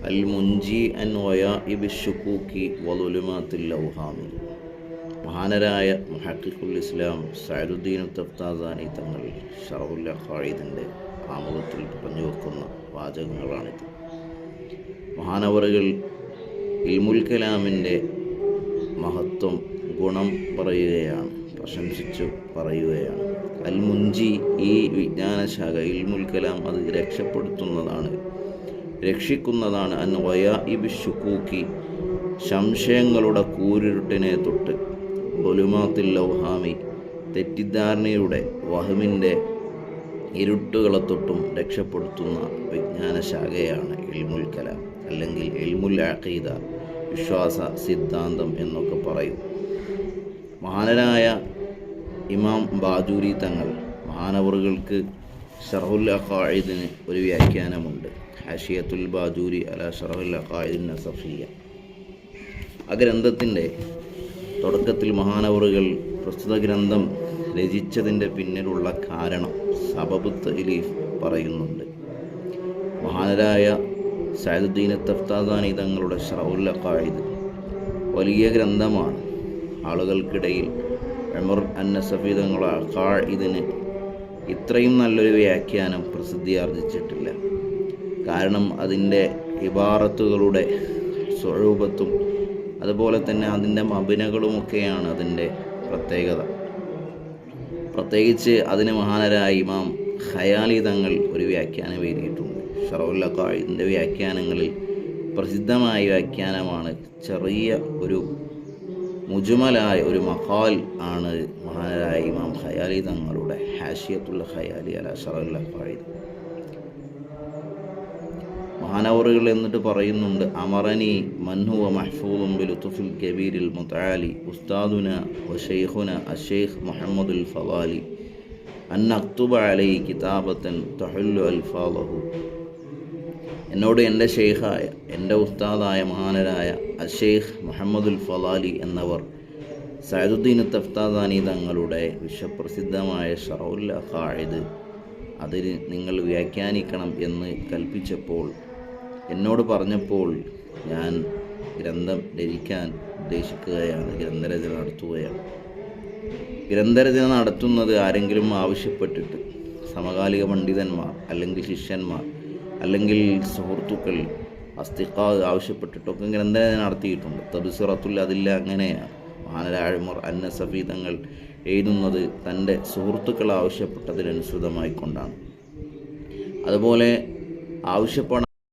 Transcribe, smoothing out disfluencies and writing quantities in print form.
അൽ മുൻജി അൻ വയാഇബി ശുകൂക്കി വളുലുമാത്തിൽ ഔഹാമി. മഹാനരായ മുഹഖിഖുൽ ഇസ്ലാം സഅദുദ്ദീൻ തഫ്താസാനി തങ്ങൾ ശറഹുൽ അഖായിദിൻ്റെ ആമുഖത്തിൽ പറഞ്ഞു വെക്കുന്ന വാചകങ്ങളാണിത്. മഹാനവറുകൾ ഇൽമുൽ കലാമിൻ്റെ മഹത്വം ഗുണം പറയുകയാണ്, പ്രശംസിച്ചു പറയുകയാണ്. അൽ മുൻജി, ഈ വിജ്ഞാനശാഖ ഇൽമുൽ കലാം അത് രക്ഷിക്കുന്നതാണ്. അൻ വയാഇബി ശുകൂക്കി, സംശയങ്ങളുടെ കൂരിരുട്ടിനെ തൊട്ട്, ഒലുമാത്തിൽ ഔഹാമി, തെറ്റിദ്ധാരണയുടെ വഹമിൻ്റെ ഇരുട്ടുകളെ തൊട്ടും രക്ഷപ്പെടുത്തുന്ന വിജ്ഞാനശാഖയാണ് ഇൽമുൽ കലാം, അല്ലെങ്കിൽ ഇൽമുൽ അഖീദ, വിശ്വാസ സിദ്ധാന്തം എന്നൊക്കെ പറയും. മഹാനരായ ഇമാം ബാജൂരി തങ്ങൾ മഹാനവറുകൾക്ക് ശറഹുൽ അഖായിദിന് ഒരു വ്യാഖ്യാനമുണ്ട്. ഹാഷിയത്തുൽ ബാജൂരി അല ശറഹുൽ അഖായിദിൻ നസഫിയ്യ. ആ ഗ്രന്ഥത്തിൻ്റെ തുടക്കത്തിൽ മഹാനവറുകൾ പ്രസ്തുത ഗ്രന്ഥം രചിച്ചതിൻ്റെ പിന്നിലുള്ള കാരണം സബബ് തഅലീഫ് പറയുന്നുണ്ട്. മഹാനരായ സഅദുദ്ദീൻ തഫ്താസാനി തങ്ങളുടെ ശറഹുൽ അഖായിദ് വലിയ ഗ്രന്ഥമാണ്. ആളുകൾക്കിടയിൽ ഉമർ അൻ-നസഫി തങ്ങളുടെ അഖായിദിന് ഇത്രയും നല്ലൊരു വ്യാഖ്യാനം പ്രസിദ്ധിയാർജിച്ചിട്ടില്ല. കാരണം അതിൻ്റെ ഇബാറത്തുകളുടെ സ്വരൂപത്തും അതുപോലെ തന്നെ അതിൻ്റെ മബിനകളുമൊക്കെയാണ് അതിൻ്റെ പ്രത്യേകത. പ്രത്യേകിച്ച് അതിന് മഹാനരായ ഇമാം ഖയാലി തങ്ങൾ ഒരു വ്യാഖ്യാനം എഴുതിയിട്ടുണ്ട്. ശറഹുൽ അഖായിദിൻ്റെ വ്യാഖ്യാനങ്ങളിൽ പ്രസിദ്ധമായ വ്യാഖ്യാനമാണ്, ചെറിയ ഒരു മുജ്മലായ ഒരു മഖാൽ ആണ് മഹാനരായ ഇമാം ഖയാലി തങ്ങളുടെ ഹാഷിയത്തുൽ ഖയാലി അല ശറഹുൽ അഖായിദ്. മഹാനവറുകൾ എന്നിട്ട് പറയുന്നുണ്ട്, അമറനി മൻഹുവ മഹ്ഫൂദുൻ ബിലുത്ഫിൽ കബീരിൽ മുതആലി ഉസ്താദുന വശൈഖുന അശൈഖ് മുഹമ്മദുൽ ഫളാലി അൻ അക്തുബ അലൈഹി കിതാബത്തൻ തഹുല്ലു അൽഫാദഹു. എന്നോട് എൻ്റെ ഷെയ്ഖായ, എൻ്റെ ഉസ്താദായ മഹാനരായ അശൈഖ് മുഹമ്മദുൽ ഫളാലി എന്നവർ സഅദുദ്ദീൻ തഫ്താസാനി തങ്ങളുടെ വിശ്വപ്രസിദ്ധമായ ശറഹുൽ അഖായിദ് അതിന് നിങ്ങൾ വ്യാഖ്യാനിക്കണം എന്ന് കൽപ്പിച്ചപ്പോൾ, എന്നോട് പറഞ്ഞപ്പോൾ ഞാൻ ഗ്രന്ഥം രചിക്കാൻ ഉദ്ദേശിക്കുകയാണ്, ഗ്രന്ഥരചന നടത്തുകയാണ്. ഗ്രന്ഥരചന നടത്തുന്നത് ആരെങ്കിലും ആവശ്യപ്പെട്ടിട്ട്, സമകാലിക പണ്ഡിതന്മാർ അല്ലെങ്കിൽ ശിഷ്യന്മാർ അല്ലെങ്കിൽ സുഹൃത്തുക്കൾ അസ്തിഖാ ആവശ്യപ്പെട്ടിട്ടൊക്കെ ഗ്രന്ഥരചന നടത്തിയിട്ടുണ്ട്. തബ്സിറത്തുൽ അദില്ല അങ്ങനെയാണ്. മഹാനരായ ഉമർ അൻ-നസഫി തങ്ങൾ എഴുതുന്നത് തൻ്റെ സുഹൃത്തുക്കൾ ആവശ്യപ്പെട്ടതിനനുസൃതമായിക്കൊണ്ടാണ്. അതുപോലെ ആവശ്യപ്പെടാൻ